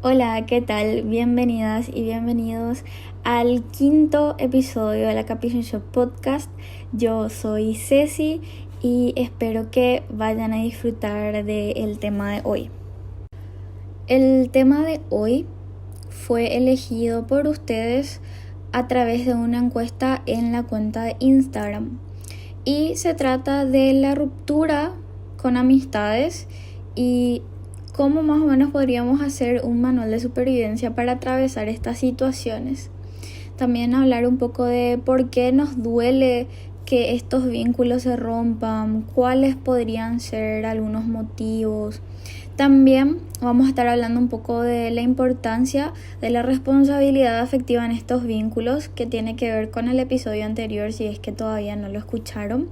Hola, ¿qué tal? Bienvenidas y bienvenidos al quinto episodio de la Capuchin Shop Podcast. Yo soy Ceci y espero que vayan a disfrutar del tema de hoy. El tema de hoy fue elegido por ustedes a través de una encuesta en la cuenta de Instagram y se trata de la ruptura con amistades y cómo más o menos podríamos hacer un manual de supervivencia para atravesar estas situaciones. También hablar un poco de por qué nos duele que estos vínculos se rompan, cuáles podrían ser algunos motivos. También vamos a estar hablando un poco de la importancia de la responsabilidad afectiva en estos vínculos, que tiene que ver con el episodio anterior si es que todavía no lo escucharon.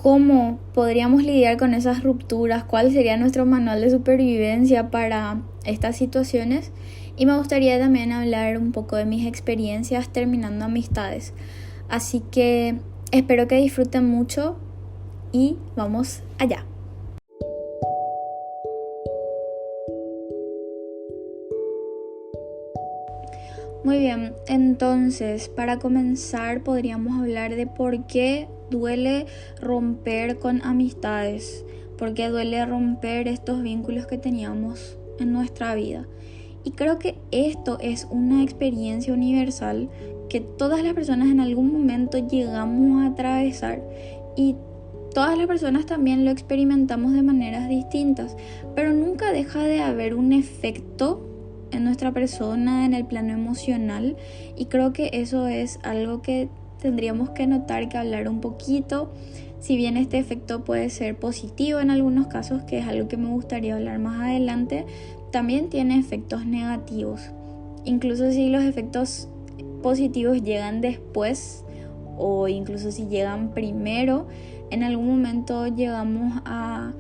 ¿Cómo podríamos lidiar con esas rupturas? ¿Cuál sería nuestro manual de supervivencia para estas situaciones? Y me gustaría también hablar un poco de mis experiencias terminando amistades. Así que espero que disfruten mucho y vamos allá. Muy bien, entonces para comenzar podríamos hablar de por qué duele romper con amistades, por qué duele romper estos vínculos que teníamos en nuestra vida. Y creo que esto es una experiencia universal que todas las personas en algún momento llegamos a atravesar y todas las personas también lo experimentamos de maneras distintas, pero nunca deja de haber un efecto en nuestra persona, en el plano emocional, y creo que eso es algo que tendríamos que notar, que hablar un poquito. Si bien este efecto puede ser positivo en algunos casos, que es algo que me gustaría hablar más adelante, también tiene efectos negativos. Incluso si los efectos positivos llegan después o incluso si llegan primero, en algún momento llegamos a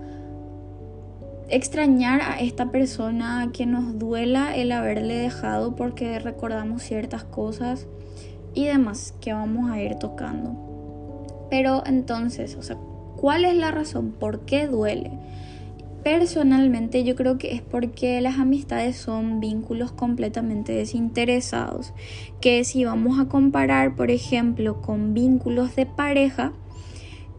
extrañar a esta persona, que nos duela el haberle dejado porque recordamos ciertas cosas y demás que vamos a ir tocando. Pero entonces, ¿cuál es la razón? ¿Por qué duele? Personalmente yo creo que es porque las amistades son vínculos completamente desinteresados, que si vamos a comparar, por ejemplo, con vínculos de pareja,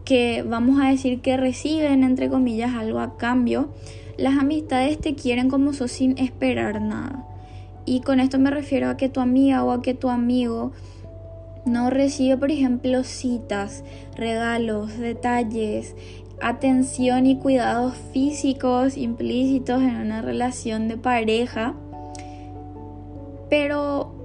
que vamos a decir que reciben, entre comillas, algo a cambio, las amistades te quieren como sos sin esperar nada. Y con esto me refiero a que tu amiga o a que tu amigo no recibe, por ejemplo, citas, regalos, detalles, atención y cuidados físicos implícitos en una relación de pareja, pero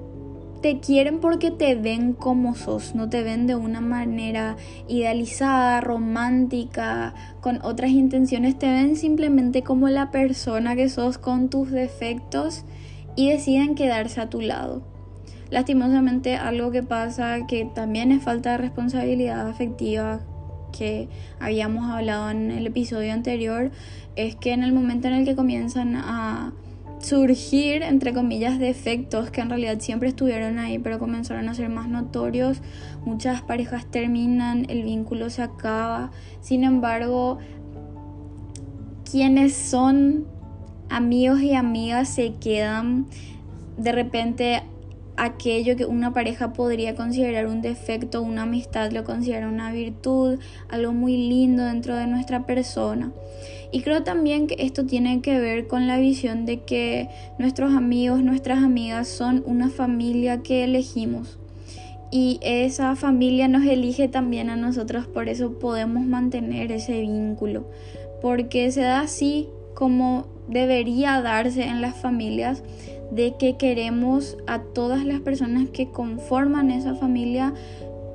te quieren porque te ven como sos, no te ven de una manera idealizada, romántica, con otras intenciones, te ven simplemente como la persona que sos con tus defectos y deciden quedarse a tu lado. Lastimosamente, algo que pasa, que también es falta de responsabilidad afectiva, que habíamos hablado en el episodio anterior, es que en el momento en el que comienzan a surgir, entre comillas, defectos que en realidad siempre estuvieron ahí pero comenzaron a ser más notorios, muchas parejas terminan, el vínculo se acaba. Sin embargo, quienes son amigos y amigas se quedan. De repente, aquello que una pareja podría considerar un defecto, una amistad lo considera una virtud, algo muy lindo dentro de nuestra persona. Y creo también que esto tiene que ver con la visión de que nuestros amigos, nuestras amigas son una familia que elegimos. Y esa familia nos elige también a nosotros, por eso podemos mantener ese vínculo. Porque se da así como debería darse en las familias, de que queremos a todas las personas que conforman esa familia,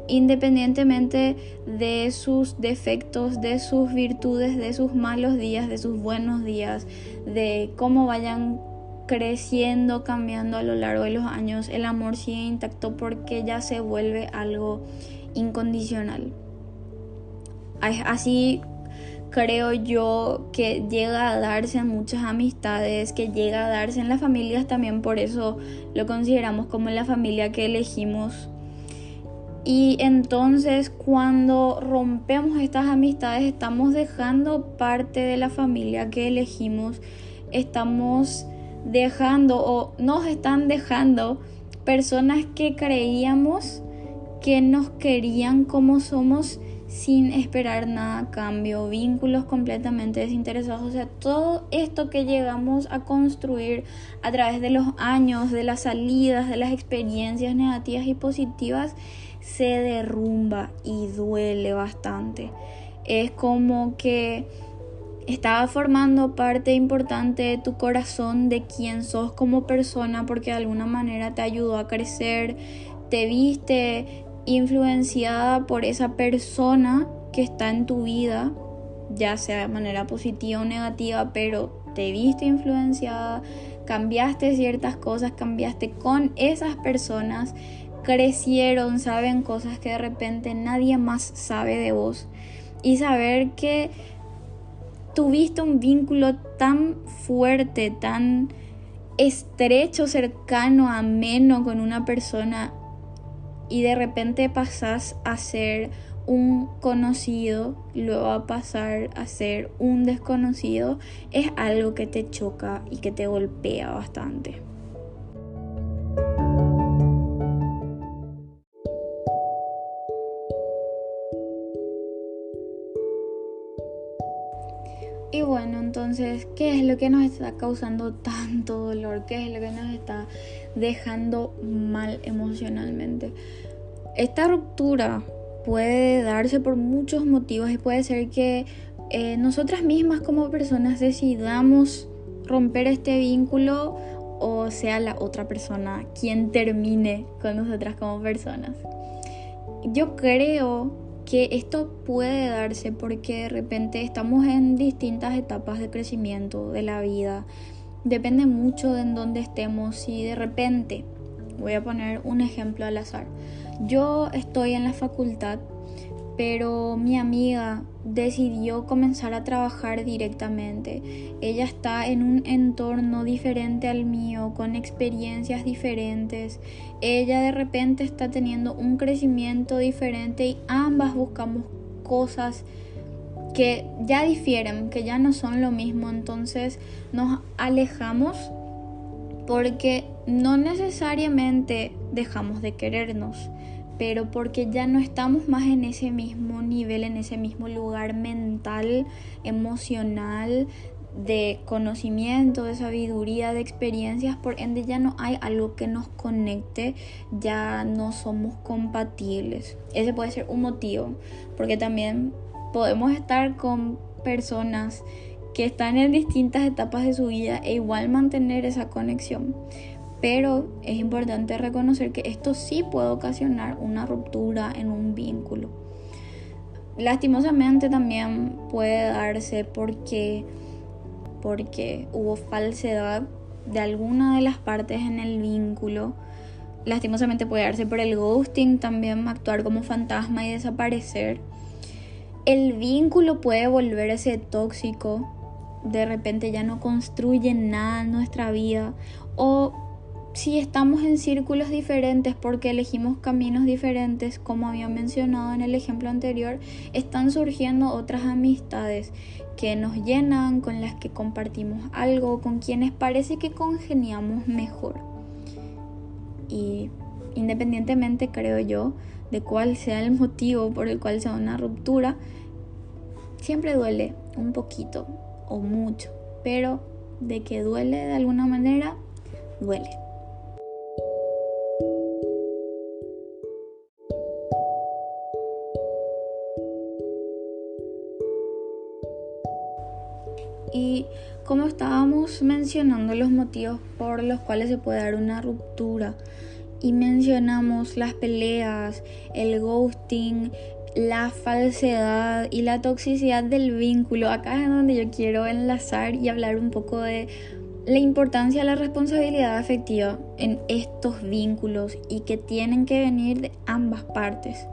independientemente de sus defectos, de sus virtudes, de sus malos días, de sus buenos días, de cómo vayan creciendo, cambiando a lo largo de los años. El amor sigue intacto porque ya se vuelve algo incondicional. Así creo yo que llega a darse en muchas amistades, que llega a darse en las familias también, por eso lo consideramos como la familia que elegimos. Y entonces cuando rompemos estas amistades estamos dejando parte de la familia que elegimos, estamos dejando o nos están dejando personas que creíamos que nos querían como somos sin esperar nada a cambio, vínculos completamente desinteresados. O sea, todo esto que llegamos a construir a través de los años, de las salidas, de las experiencias negativas y positivas, se derrumba y duele bastante. Es como que estaba formando parte importante de tu corazón, de quién sos como persona, porque de alguna manera te ayudó a crecer, te viste influenciada por esa persona que está en tu vida, ya sea de manera positiva o negativa, pero te viste influenciada, cambiaste ciertas cosas, cambiaste con esas personas, crecieron, saben cosas que de repente nadie más sabe de vos, y saber que tuviste un vínculo tan fuerte, tan estrecho, cercano, ameno con una persona, y de repente pasas a ser un conocido, luego a pasar a ser un desconocido, es algo que te choca y que te golpea bastante. Y bueno, entonces, ¿qué es lo que nos está causando tanto dolor? ¿Qué es lo que nos está dejando mal emocionalmente? Esta ruptura puede darse por muchos motivos y puede ser que nosotras mismas como personas decidamos romper este vínculo, o sea la otra persona quien termine con nosotras como personas. Yo creo que esto puede darse porque de repente estamos en distintas etapas de crecimiento de la vida. Depende mucho de en dónde estemos. Si de repente, voy a poner un ejemplo al azar, yo estoy en la facultad, pero mi amiga decidió comenzar a trabajar directamente. Ella está en un entorno diferente al mío, con experiencias diferentes. Ella de repente está teniendo un crecimiento diferente y ambas buscamos cosas que ya difieren, que ya no son lo mismo. Entonces nos alejamos porque no necesariamente dejamos de querernos, pero porque ya no estamos más en ese mismo nivel, en ese mismo lugar mental, emocional, de conocimiento, de sabiduría, de experiencias, por ende ya no hay algo que nos conecte, ya no somos compatibles. Ese puede ser un motivo, porque también podemos estar con personas que están en distintas etapas de su vida e igual mantener esa conexión. Pero es importante reconocer que esto sí puede ocasionar una ruptura en un vínculo. Lastimosamente también puede darse porque hubo falsedad de alguna de las partes en el vínculo. Lastimosamente puede darse por el ghosting, también actuar como fantasma y desaparecer. El vínculo puede volverse tóxico, de repente ya no construye nada en nuestra vida, o si estamos en círculos diferentes porque elegimos caminos diferentes, como había mencionado en el ejemplo anterior, están surgiendo otras amistades que nos llenan, con las que compartimos algo, con quienes parece que congeniamos mejor. Y independientemente, creo yo, de cuál sea el motivo por el cual sea una ruptura, siempre duele un poquito o mucho, pero de que duele de alguna manera, duele. Y como estábamos mencionando los motivos por los cuales se puede dar una ruptura, y mencionamos las peleas, el ghosting, la falsedad y la toxicidad del vínculo, acá es donde yo quiero enlazar y hablar un poco de la importancia de la responsabilidad afectiva en estos vínculos, y que tienen que venir de ambas partes.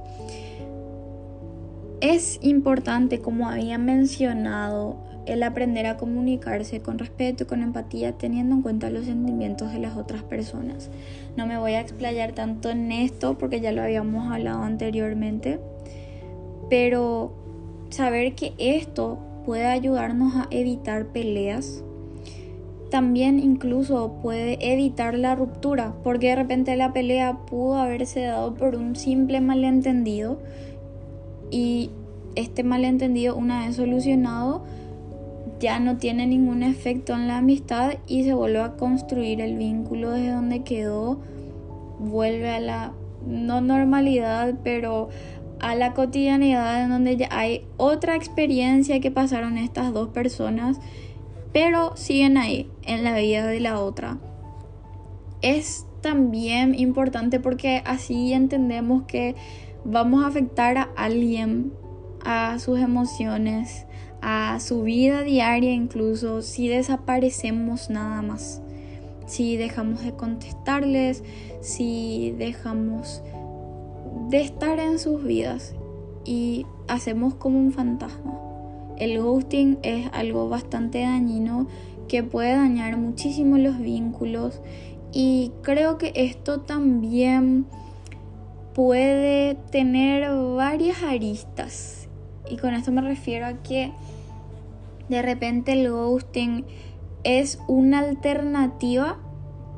Es importante, como había mencionado, el aprender a comunicarse con respeto y con empatía, teniendo en cuenta los sentimientos de las otras personas. No me voy a explayar tanto en esto porque ya lo habíamos hablado anteriormente, pero saber que esto puede ayudarnos a evitar peleas también incluso puede evitar la ruptura, porque de repente la pelea pudo haberse dado por un simple malentendido, y este malentendido, una vez solucionado, ya no tiene ningún efecto en la amistad y se vuelve a construir el vínculo desde donde quedó, vuelve a la no normalidad, pero a la cotidianidad, en donde ya hay otra experiencia que pasaron estas dos personas, pero siguen ahí en la vida de la otra. Es también importante porque así entendemos que vamos a afectar a alguien, a sus emociones, a su vida diaria, incluso si desaparecemos nada más, si dejamos de contestarles, si dejamos de estar en sus vidas y hacemos como un fantasma. El ghosting es algo bastante dañino que puede dañar muchísimo los vínculos, y creo que esto también puede tener varias aristas, y con esto me refiero a que de repente el ghosting es una alternativa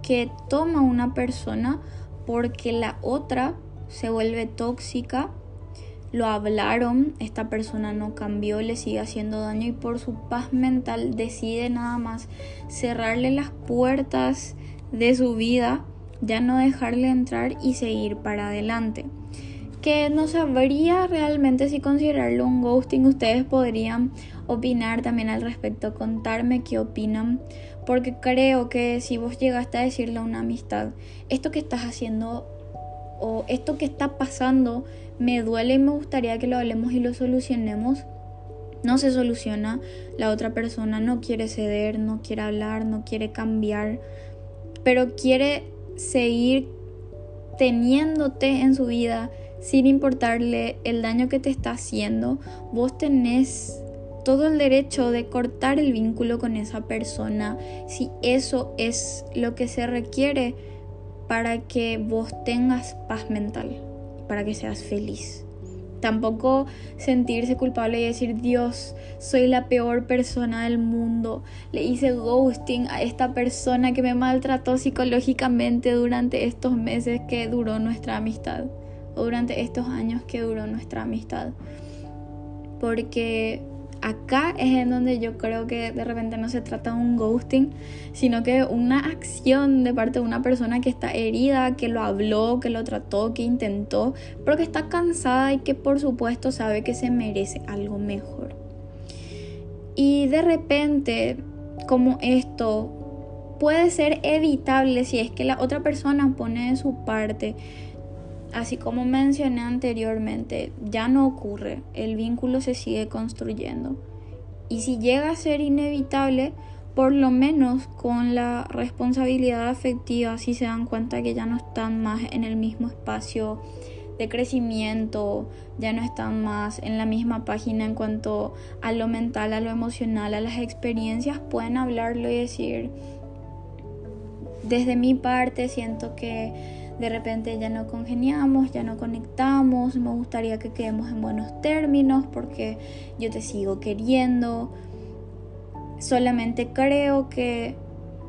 que toma una persona porque la otra se vuelve tóxica. Lo hablaron, esta persona no cambió, le sigue haciendo daño, y por su paz mental decide nada más cerrarle las puertas de su vida, ya no dejarle entrar y seguir para adelante. Que no sabría realmente si considerarlo un ghosting. Ustedes podrían opinar también al respecto, contarme qué opinan, porque creo que si vos llegaste a decirle a una amistad, esto que estás haciendo o esto que está pasando me duele y me gustaría que lo hablemos y lo solucionemos, no se soluciona, la otra persona no quiere ceder, no quiere hablar, no quiere cambiar, pero quiere seguir teniéndote en su vida sin importarle el daño que te está haciendo, vos tenés todo el derecho de cortar el vínculo con esa persona si eso es lo que se requiere para que vos tengas paz mental, para que seas feliz. Tampoco sentirse culpable y decir, Dios, soy la peor persona del mundo, le hice ghosting a esta persona que me maltrató psicológicamente durante estos meses que duró nuestra amistad, o durante estos años que duró nuestra amistad. Porque acá es en donde yo creo que de repente no se trata de un ghosting, sino que una acción de parte de una persona que está herida, que lo habló, que lo trató, que intentó, pero que está cansada y que por supuesto sabe que se merece algo mejor. Y de repente, como esto puede ser evitable si es que la otra persona pone de su parte, así como mencioné anteriormente, ya no ocurre, el vínculo se sigue construyendo. Y si llega a ser inevitable, por lo menos con la responsabilidad afectiva, si se dan cuenta que ya no están más en el mismo espacio de crecimiento, ya no están más en la misma página en cuanto a lo mental, a lo emocional, a las experiencias, pueden hablarlo y decir, desde mi parte siento que de repente ya no congeniamos, ya no conectamos, me gustaría que quedemos en buenos términos porque yo te sigo queriendo. Solamente creo que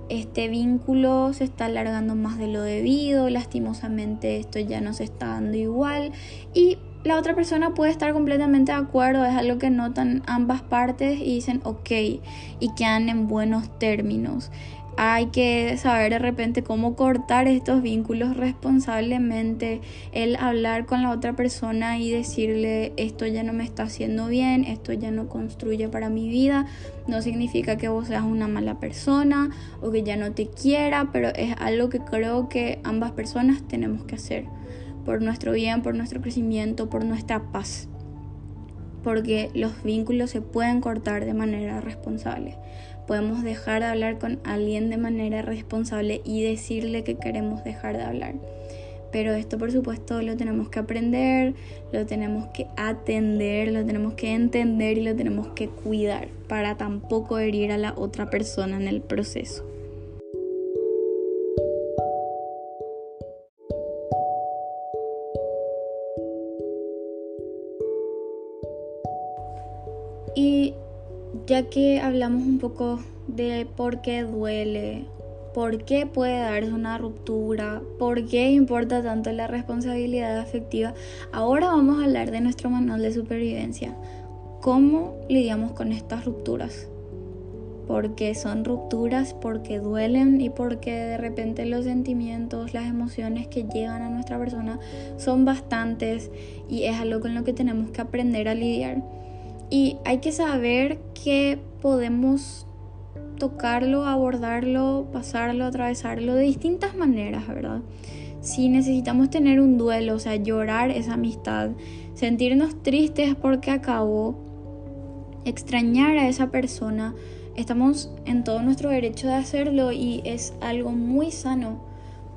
este vínculo se está alargando más de lo debido, lastimosamente esto ya no se está dando igual, y la otra persona puede estar completamente de acuerdo, es algo que notan ambas partes y dicen ok, y quedan en buenos términos. Hay que saber de repente cómo cortar estos vínculos responsablemente, el hablar con la otra persona y decirle esto ya no me está haciendo bien, esto ya no construye para mi vida. No significa que vos seas una mala persona o que ya no te quiera, pero es algo que creo que ambas personas tenemos que hacer por nuestro bien, por nuestro crecimiento, por nuestra paz. Porque los vínculos se pueden cortar de manera responsable. Podemos dejar de hablar con alguien de manera responsable y decirle que queremos dejar de hablar. Pero esto por supuesto lo tenemos que aprender, lo tenemos que atender, lo tenemos que entender y lo tenemos que cuidar para tampoco herir a la otra persona en el proceso. Y ya que hablamos un poco de por qué duele, por qué puede darse una ruptura, por qué importa tanto la responsabilidad afectiva, ahora vamos a hablar de nuestro manual de supervivencia. ¿Cómo lidiamos con estas rupturas? Porque son rupturas, porque duelen y porque de repente los sentimientos, las emociones que llegan a nuestra persona son bastantes y es algo con lo que tenemos que aprender a lidiar. Y hay que saber que podemos tocarlo, abordarlo, pasarlo, atravesarlo de distintas maneras, ¿verdad? Si necesitamos tener un duelo, o sea, llorar esa amistad, sentirnos tristes porque acabó, extrañar a esa persona, estamos en todo nuestro derecho de hacerlo y es algo muy sano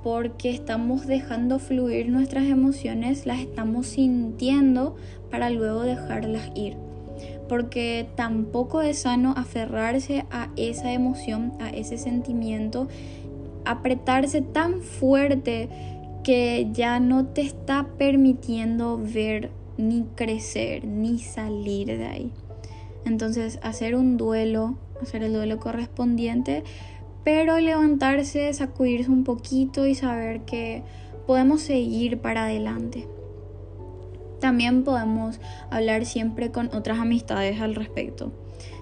porque estamos dejando fluir nuestras emociones, las estamos sintiendo para luego dejarlas ir. Porque tampoco es sano aferrarse a esa emoción, a ese sentimiento, apretarse tan fuerte que ya no te está permitiendo ver, ni crecer, ni salir de ahí. Entonces, hacer el duelo correspondiente, pero levantarse, sacudirse un poquito y saber que podemos seguir para adelante. También podemos hablar siempre con otras amistades al respecto.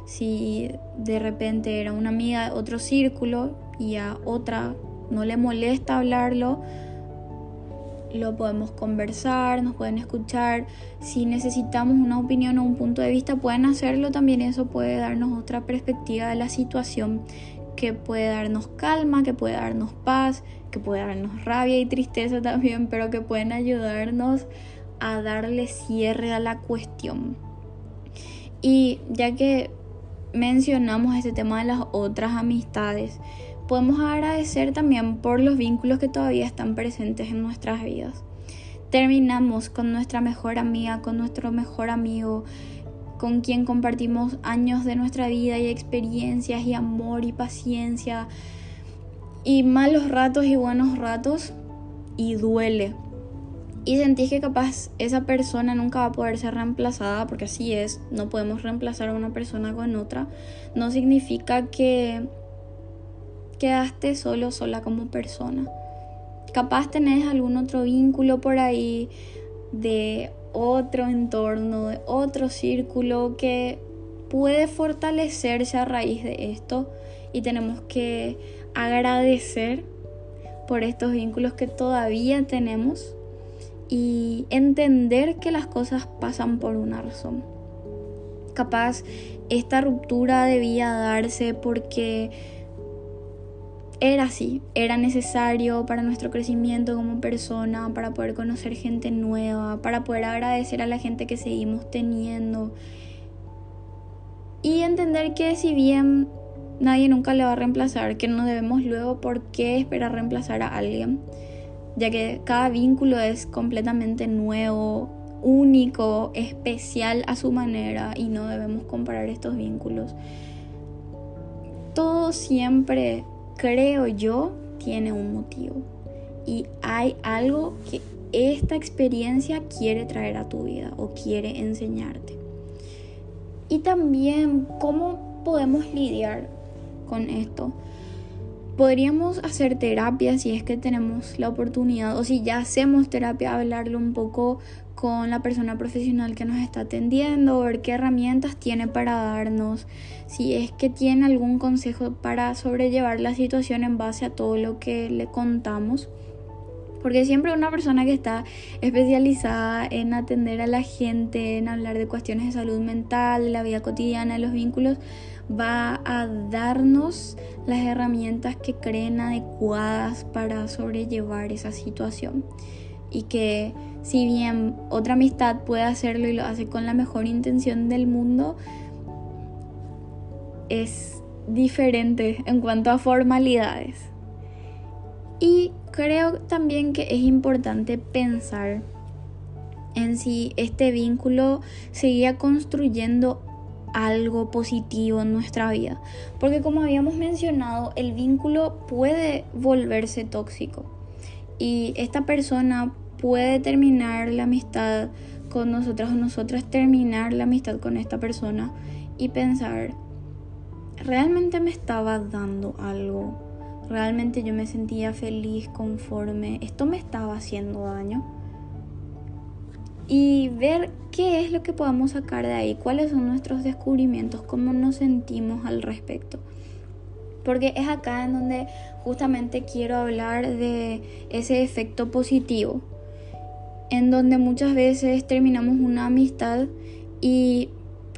Si de repente era una amiga de otro círculo y a otra no le molesta hablarlo, lo podemos conversar, nos pueden escuchar. Si necesitamos una opinión o un punto de vista, pueden hacerlo también. Eso puede darnos otra perspectiva de la situación, que puede darnos calma, que puede darnos paz, que puede darnos rabia y tristeza también, pero que pueden ayudarnos a darle cierre a la cuestión. Y ya que mencionamos este tema de las otras amistades, podemos agradecer también por los vínculos que todavía están presentes en nuestras vidas. Terminamos con nuestra mejor amiga, con nuestro mejor amigo, con quien compartimos años de nuestra vida y experiencias y amor y paciencia y malos ratos y buenos ratos, y duele. Y sentís que capaz esa persona nunca va a poder ser reemplazada, porque así es, no podemos reemplazar a una persona con otra. No significa que quedaste sola como persona. Capaz tenés algún otro vínculo por ahí, de otro entorno, de otro círculo, que puede fortalecerse a raíz de esto, y tenemos que agradecer por estos vínculos que todavía tenemos y entender que las cosas pasan por una razón. Capaz esta ruptura debía darse porque era así, era necesario para nuestro crecimiento como persona, para poder conocer gente nueva, para poder agradecer a la gente que seguimos teniendo y entender que si bien nadie nunca le va a reemplazar, que no debemos luego por qué esperar reemplazar a alguien, ya que cada vínculo es completamente nuevo, único, especial a su manera, y no debemos comparar estos vínculos. Todo siempre, creo yo, tiene un motivo y hay algo que esta experiencia quiere traer a tu vida o quiere enseñarte. Y también, ¿cómo podemos lidiar con esto? Podríamos hacer terapia si es que tenemos la oportunidad, o si ya hacemos terapia, hablarlo un poco con la persona profesional que nos está atendiendo, ver qué herramientas tiene para darnos, si es que tiene algún consejo para sobrellevar la situación en base a todo lo que le contamos. Porque siempre una persona que está especializada en atender a la gente, en hablar de cuestiones de salud mental, de la vida cotidiana, de los vínculos, va a darnos las herramientas que creen adecuadas para sobrellevar esa situación. Y que si bien otra amistad puede hacerlo y lo hace con la mejor intención del mundo, es diferente en cuanto a formalidades. Y creo también que es importante pensar en si este vínculo seguía construyendo algo positivo en nuestra vida, porque como habíamos mencionado, el vínculo puede volverse tóxico y esta persona puede terminar la amistad con nosotras o nosotras terminar la amistad con esta persona y pensar, realmente me estaba dando algo. Realmente yo me sentía feliz, conforme. Esto me estaba haciendo daño. Y ver qué es lo que podemos sacar de ahí, cuáles son nuestros descubrimientos, cómo nos sentimos al respecto. Porque es acá en donde justamente quiero hablar de ese efecto positivo, en donde muchas veces terminamos una amistad y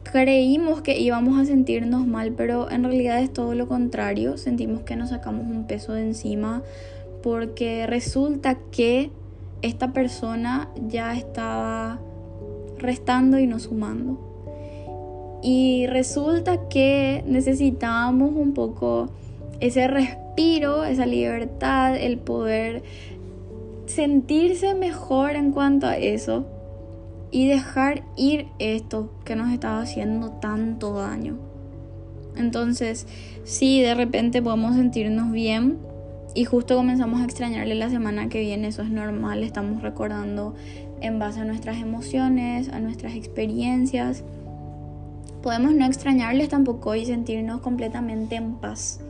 creímos que íbamos a sentirnos mal, pero en realidad es todo lo contrario. Sentimos que nos sacamos un peso de encima porque resulta que esta persona ya estaba restando y no sumando. Y resulta que necesitábamos un poco ese respiro, esa libertad, el poder sentirse mejor en cuanto a eso y dejar ir esto que nos estaba haciendo tanto daño. Entonces, sí, de repente podemos sentirnos bien y justo comenzamos a extrañarle la semana que viene. Eso es normal, estamos recordando en base a nuestras emociones, a nuestras experiencias. Podemos no extrañarles tampoco y sentirnos completamente en paz.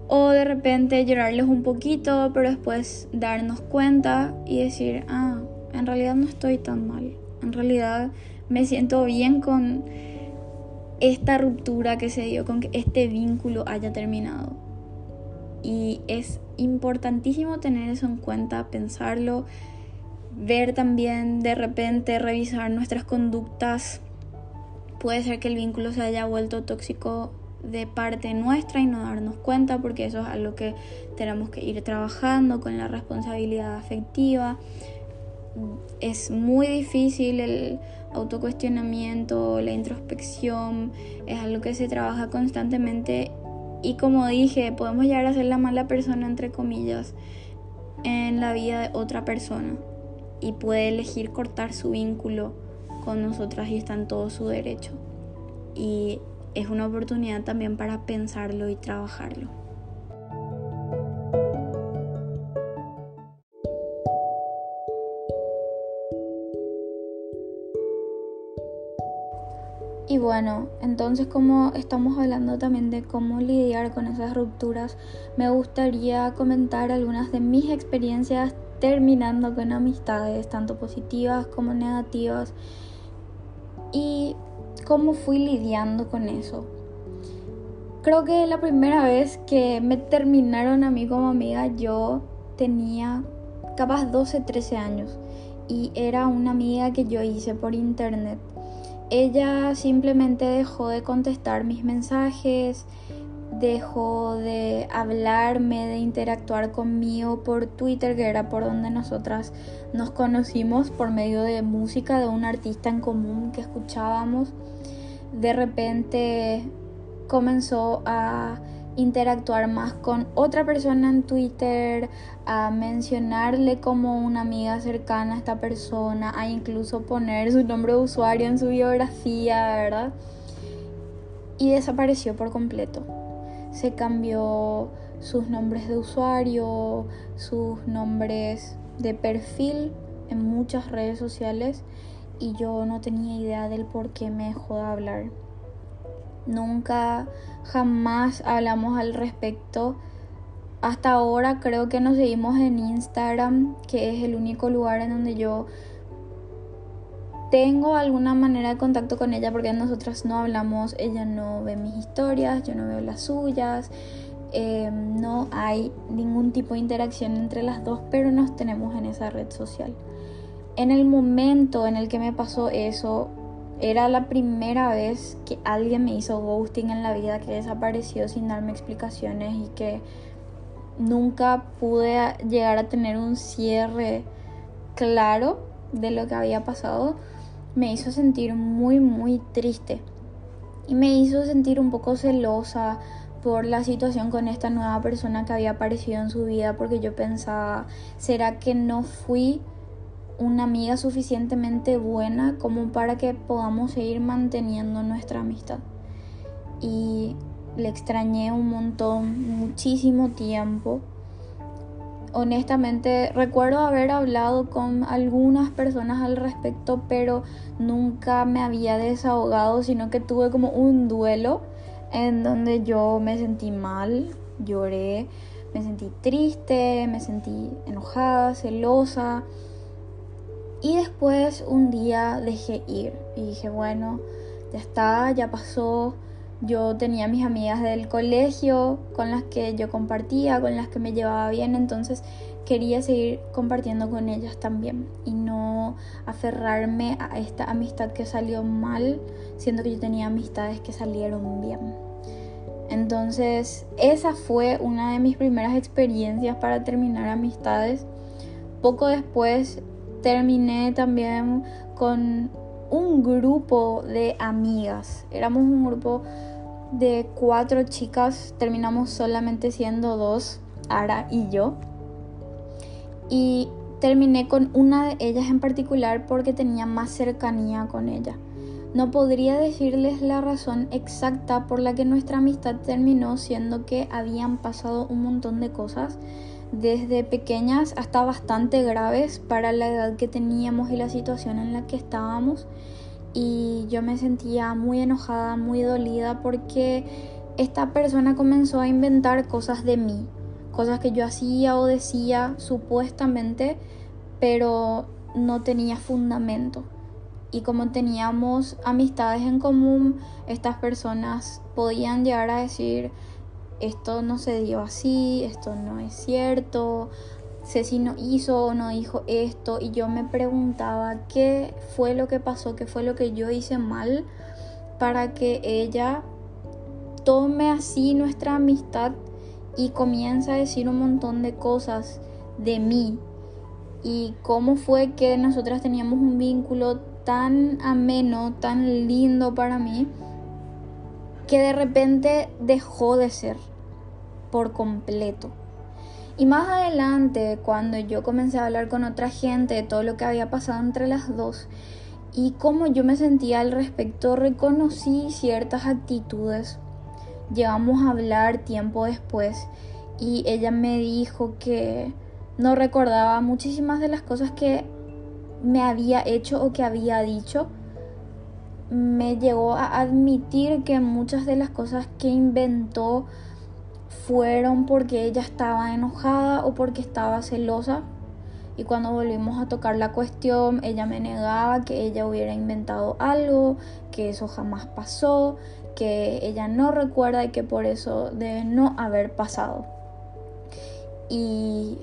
O de repente llorarles un poquito, pero después darnos cuenta y decir, en realidad no estoy tan mal. En realidad me siento bien con esta ruptura que se dio, con que este vínculo haya terminado. Y es importantísimo tener eso en cuenta, pensarlo, ver también de repente, revisar nuestras conductas. Puede ser que el vínculo se haya vuelto tóxico de parte nuestra y no darnos cuenta, porque eso es algo que tenemos que ir trabajando con la responsabilidad afectiva. Es muy difícil el autocuestionamiento, la introspección, es algo que se trabaja constantemente. Y como dije, podemos llegar a ser la mala persona, entre comillas, en la vida de otra persona. Y puede elegir cortar su vínculo con nosotras y está en todo su derecho. Y es una oportunidad también para pensarlo y trabajarlo. Y bueno, entonces como estamos hablando también de cómo lidiar con esas rupturas, me gustaría comentar algunas de mis experiencias terminando con amistades, tanto positivas como negativas, y cómo fui lidiando con eso. Creo que la primera vez que me terminaron a mí como amiga, yo tenía capaz 12, 13 años y era una amiga que yo hice por internet. Ella simplemente dejó de contestar mis mensajes, dejó de hablarme, de interactuar conmigo por Twitter, que era por donde nosotras nos conocimos, por medio de música de un artista en común que escuchábamos. De repente comenzó a interactuar más con otra persona en Twitter, a mencionarle como una amiga cercana a esta persona, a incluso poner su nombre de usuario en su biografía, ¿verdad? Y desapareció por completo. Se cambió sus nombres de usuario, sus nombres de perfil en muchas redes sociales y yo no tenía idea del por qué me dejó de hablar. Nunca, jamás hablamos al respecto. Hasta ahora creo que nos seguimos en Instagram, que es el único lugar en donde yo tengo alguna manera de contacto con ella, porque nosotras no hablamos, ella no ve mis historias, yo no veo las suyas, no hay ningún tipo de interacción entre las dos, pero nos tenemos en esa red social. En el momento en el que me pasó eso, era la primera vez que alguien me hizo ghosting en la vida, que desapareció sin darme explicaciones y que nunca pude llegar a tener un cierre claro de lo que había pasado. Me hizo sentir muy, muy triste y me hizo sentir un poco celosa por la situación con esta nueva persona que había aparecido en su vida, porque yo pensaba, ¿será que no fui una amiga suficientemente buena como para que podamos seguir manteniendo nuestra amistad? Y le extrañé un montón, muchísimo tiempo. Honestamente, recuerdo haber hablado con algunas personas al respecto, pero nunca me había desahogado, sino que tuve como un duelo en donde yo me sentí mal, lloré, me sentí triste, me sentí enojada, celosa. Y después un día dejé ir y dije, bueno, ya está, ya pasó. Yo tenía mis amigas del colegio con las que yo compartía, con las que me llevaba bien, entonces quería seguir compartiendo con ellas también y no aferrarme a esta amistad que salió mal, siendo que yo tenía amistades que salieron bien. Entonces esa fue una de mis primeras experiencias para terminar amistades. Poco después terminé también con un grupo de amigas. Éramos un grupo de 4 chicas, terminamos solamente siendo 2, Ara y yo. Y terminé con una de ellas en particular porque tenía más cercanía con ella. No podría decirles la razón exacta por la que nuestra amistad terminó, siendo que habían pasado un montón de cosas, desde pequeñas hasta bastante graves para la edad que teníamos y la situación en la que estábamos. Y yo me sentía muy enojada, muy dolida porque esta persona comenzó a inventar cosas de mí, cosas que yo hacía o decía supuestamente, pero no tenía fundamento. Y como teníamos amistades en común, estas personas podían llegar a decir: esto no se dio así, esto no es cierto, Ceci no hizo o no dijo esto. Y yo me preguntaba qué fue lo que pasó, qué fue lo que yo hice mal para que ella tome así nuestra amistad y comienza a decir un montón de cosas de mí. Y cómo fue que nosotras teníamos un vínculo tan ameno, tan lindo para mí, que de repente dejó de ser por completo. Y más adelante, cuando yo comencé a hablar con otra gente de todo lo que había pasado entre las dos y cómo yo me sentía al respecto, reconocí ciertas actitudes. Llegamos a hablar tiempo después y ella me dijo que no recordaba muchísimas de las cosas que me había hecho o que había dicho. Me llegó a admitir que muchas de las cosas que inventó fueron porque ella estaba enojada o porque estaba celosa. Y cuando volvimos a tocar la cuestión, ella me negaba que ella hubiera inventado algo, que eso jamás pasó, que ella no recuerda y que por eso debe no haber pasado. Y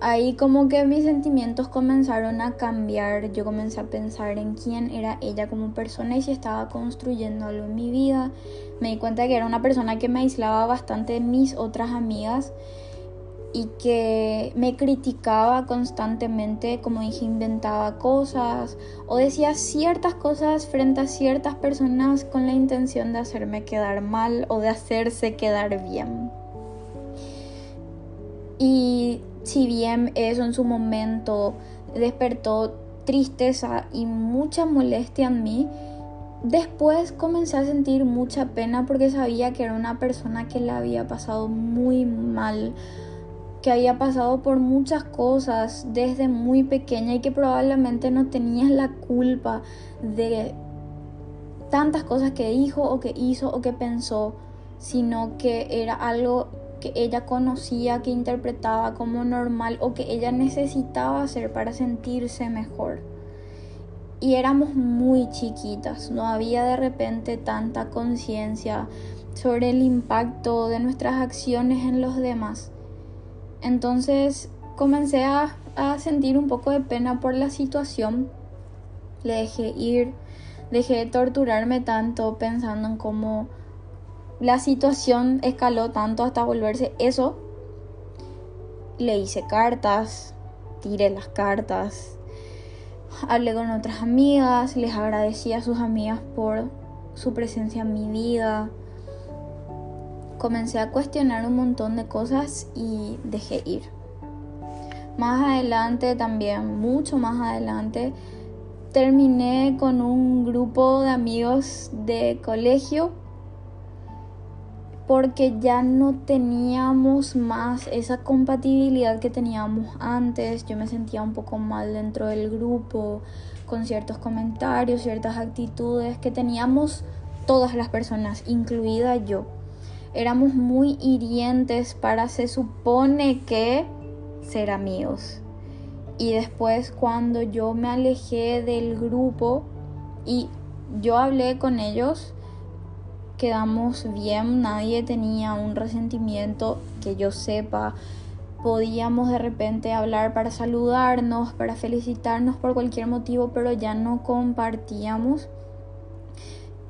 ahí como que mis sentimientos comenzaron a cambiar. Yo comencé a pensar en quién era ella como persona y si estaba construyendo algo en mi vida. Me di cuenta que era una persona que me aislaba bastante de mis otras amigas y que me criticaba constantemente. Como dije, inventaba cosas o decía ciertas cosas frente a ciertas personas con la intención de hacerme quedar mal o de hacerse quedar bien. Y si bien eso en su momento despertó tristeza y mucha molestia en mí, después comencé a sentir mucha pena porque sabía que era una persona que la había pasado muy mal, que había pasado por muchas cosas desde muy pequeña y que probablemente no tenía la culpa de tantas cosas que dijo o que hizo o que pensó, sino que era algo que ella conocía, que interpretaba como normal o que ella necesitaba hacer para sentirse mejor. Y éramos muy chiquitas, no había de repente tanta conciencia sobre el impacto de nuestras acciones en los demás. Entonces comencé a sentir un poco de pena por la situación. Le dejé ir, dejé de torturarme tanto pensando en cómo la situación escaló tanto hasta volverse eso. Le hice cartas, tiré las cartas, hablé con otras amigas, les agradecí a sus amigas por su presencia en mi vida. Comencé a cuestionar un montón de cosas y dejé ir. Más adelante también, mucho más adelante, terminé con un grupo de amigos de colegio porque ya no teníamos más esa compatibilidad que teníamos antes. Yo me sentía un poco mal dentro del grupo, con ciertos comentarios, ciertas actitudes que teníamos todas las personas, incluida yo. Éramos muy hirientes para, se supone que, ser amigos. Y después, cuando yo me alejé del grupo y yo hablé con ellos, quedamos bien, nadie tenía un resentimiento que yo sepa. Podíamos de repente hablar para saludarnos, para felicitarnos por cualquier motivo, pero ya no compartíamos.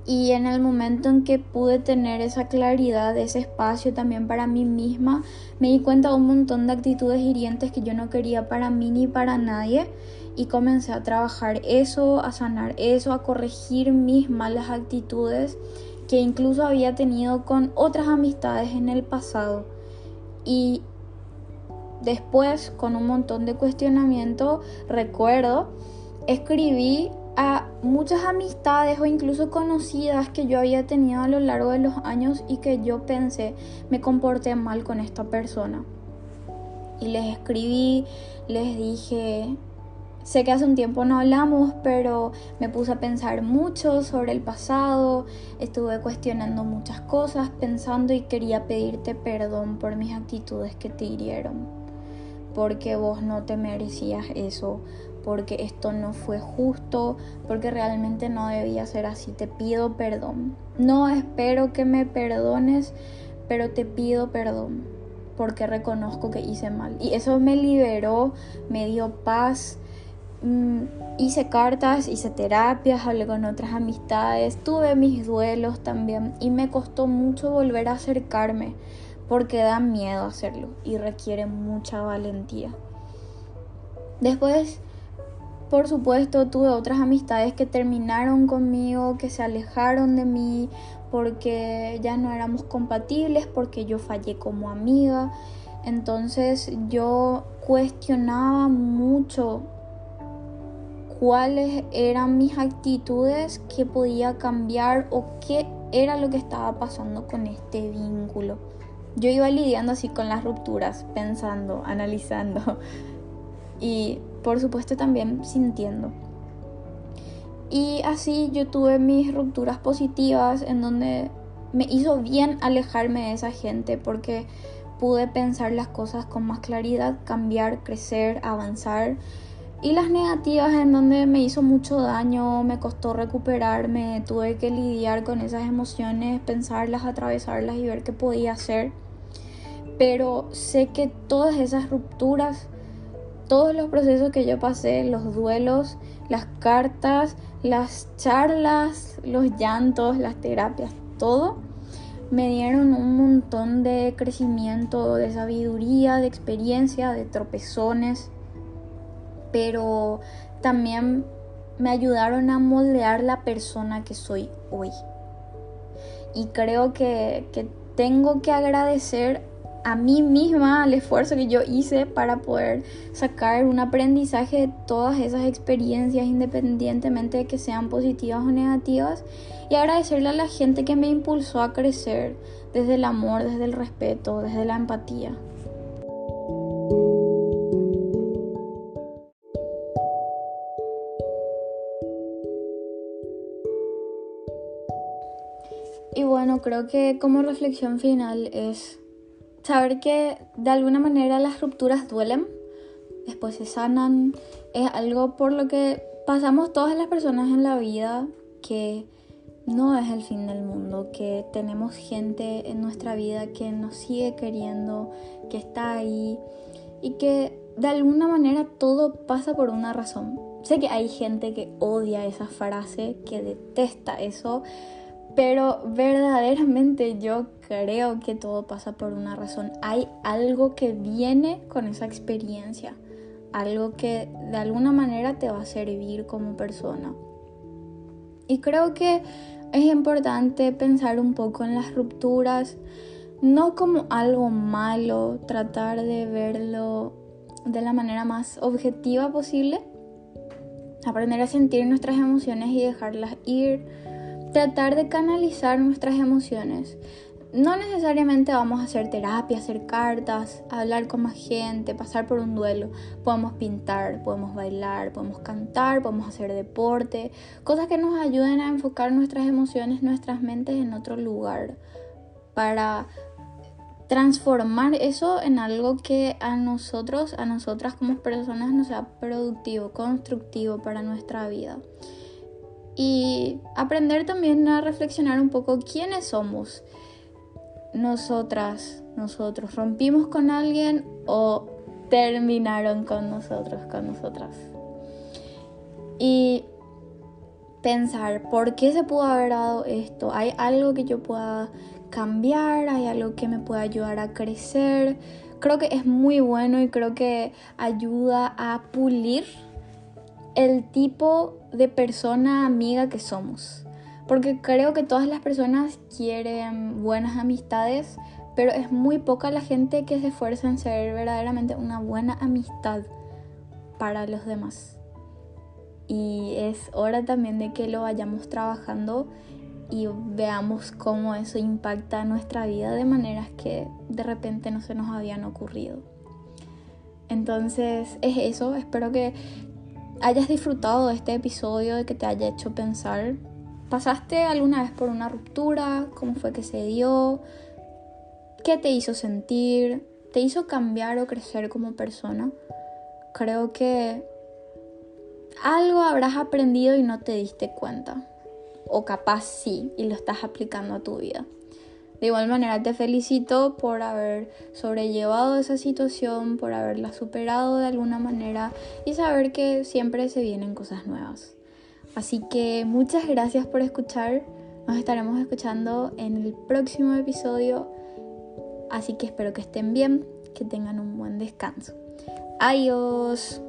Y en el momento en que pude tener esa claridad, ese espacio también para mí misma, me di cuenta de un montón de actitudes hirientes que yo no quería para mí ni para nadie. Y comencé a trabajar eso, a sanar eso, a corregir mis malas actitudes que incluso había tenido con otras amistades en el pasado. Y después, con un montón de cuestionamiento, recuerdo, escribí a muchas amistades o incluso conocidas que yo había tenido a lo largo de los años y que yo pensé, me comporté mal con esta persona. Y les escribí, les dije, sé que hace un tiempo no hablamos, pero me puse a pensar mucho sobre el pasado, estuve cuestionando muchas cosas, pensando y quería pedirte perdón por mis actitudes que te hirieron, porque vos no te merecías eso, porque esto no fue justo, porque realmente no debía ser así. Te pido perdón. No espero que me perdones, pero te pido perdón, porque reconozco que hice mal. Y eso me liberó, me dio paz. Hice cartas, hice terapias, hablé con otras amistades, tuve mis duelos también y me costó mucho volver a acercarme porque da miedo hacerlo y requiere mucha valentía. Después, por supuesto, tuve otras amistades que terminaron conmigo, que se alejaron de mí porque ya no éramos compatibles, porque yo fallé como amiga. Entonces yo cuestionaba mucho cuáles eran mis actitudes que podía cambiar o qué era lo que estaba pasando con este vínculo. Yo iba lidiando así con las rupturas, pensando, analizando y por supuesto también sintiendo. Y así yo tuve mis rupturas positivas en donde me hizo bien alejarme de esa gente porque pude pensar las cosas con más claridad, cambiar, crecer, avanzar. Y las negativas en donde me hizo mucho daño, me costó recuperarme, tuve que lidiar con esas emociones, pensarlas, atravesarlas y ver qué podía hacer. Pero sé que todas esas rupturas, todos los procesos que yo pasé, los duelos, las cartas, las charlas, los llantos, las terapias, todo, me dieron un montón de crecimiento, de sabiduría, de experiencia, de tropezones. Pero también me ayudaron a moldear la persona que soy hoy. Y creo que tengo que agradecer a mí misma el esfuerzo que yo hice para poder sacar un aprendizaje de todas esas experiencias, independientemente de que sean positivas o negativas, y agradecerle a la gente que me impulsó a crecer desde el amor, desde el respeto, desde la empatía. Y bueno, creo que como reflexión final es saber que de alguna manera las rupturas duelen, después se sanan, es algo por lo que pasamos todas las personas en la vida, que no es el fin del mundo, que tenemos gente en nuestra vida que nos sigue queriendo, que está ahí y que de alguna manera todo pasa por una razón. Sé que hay gente que odia esa frase, que detesta eso, pero verdaderamente yo creo que todo pasa por una razón. Hay algo que viene con esa experiencia, algo que de alguna manera te va a servir como persona. Y creo que es importante pensar un poco en las rupturas, no como algo malo, tratar de verlo de la manera más objetiva posible, aprender a sentir nuestras emociones y dejarlas ir. Tratar de canalizar nuestras emociones. no necesariamente vamos a hacer terapia, hacer cartas, hablar con más gente, pasar por un duelo. Podemos pintar, podemos bailar, podemos cantar, podemos hacer deporte, cosas que nos ayuden a enfocar nuestras emociones, nuestras mentes en otro lugar, para transformar eso en algo que a nosotras como personas nos sea productivo, constructivo para nuestra vida. Y aprender también a reflexionar un poco quiénes somos. Nosotros, ¿rompimos con alguien o terminaron con nosotras? Y pensar, ¿por qué se pudo haber dado esto? ¿Hay algo que yo pueda cambiar? ¿Hay algo que me pueda ayudar a crecer? Creo que es muy bueno y creo que ayuda a pulir el tipo de persona amiga que somos. Porque creo que todas las personas quieren buenas amistades, pero es muy poca la gente que se esfuerza en ser verdaderamente una buena amistad para los demás. Y es hora también de que lo vayamos trabajando y veamos cómo eso impacta nuestra vida de maneras que de repente no se nos habían ocurrido. Entonces es eso, espero que hayas disfrutado de este episodio, de que te haya hecho pensar. ¿Pasaste alguna vez por una ruptura? ¿Cómo fue que se dio? ¿Qué te hizo sentir? ¿Te hizo cambiar o crecer como persona? Creo que algo habrás aprendido y no te diste cuenta. O capaz sí, y lo estás aplicando a tu vida. De igual manera te felicito por haber sobrellevado esa situación, por haberla superado de alguna manera y saber que siempre se vienen cosas nuevas. Así que muchas gracias por escuchar. Nos estaremos escuchando en el próximo episodio. Así que espero que estén bien, que tengan un buen descanso. Adiós.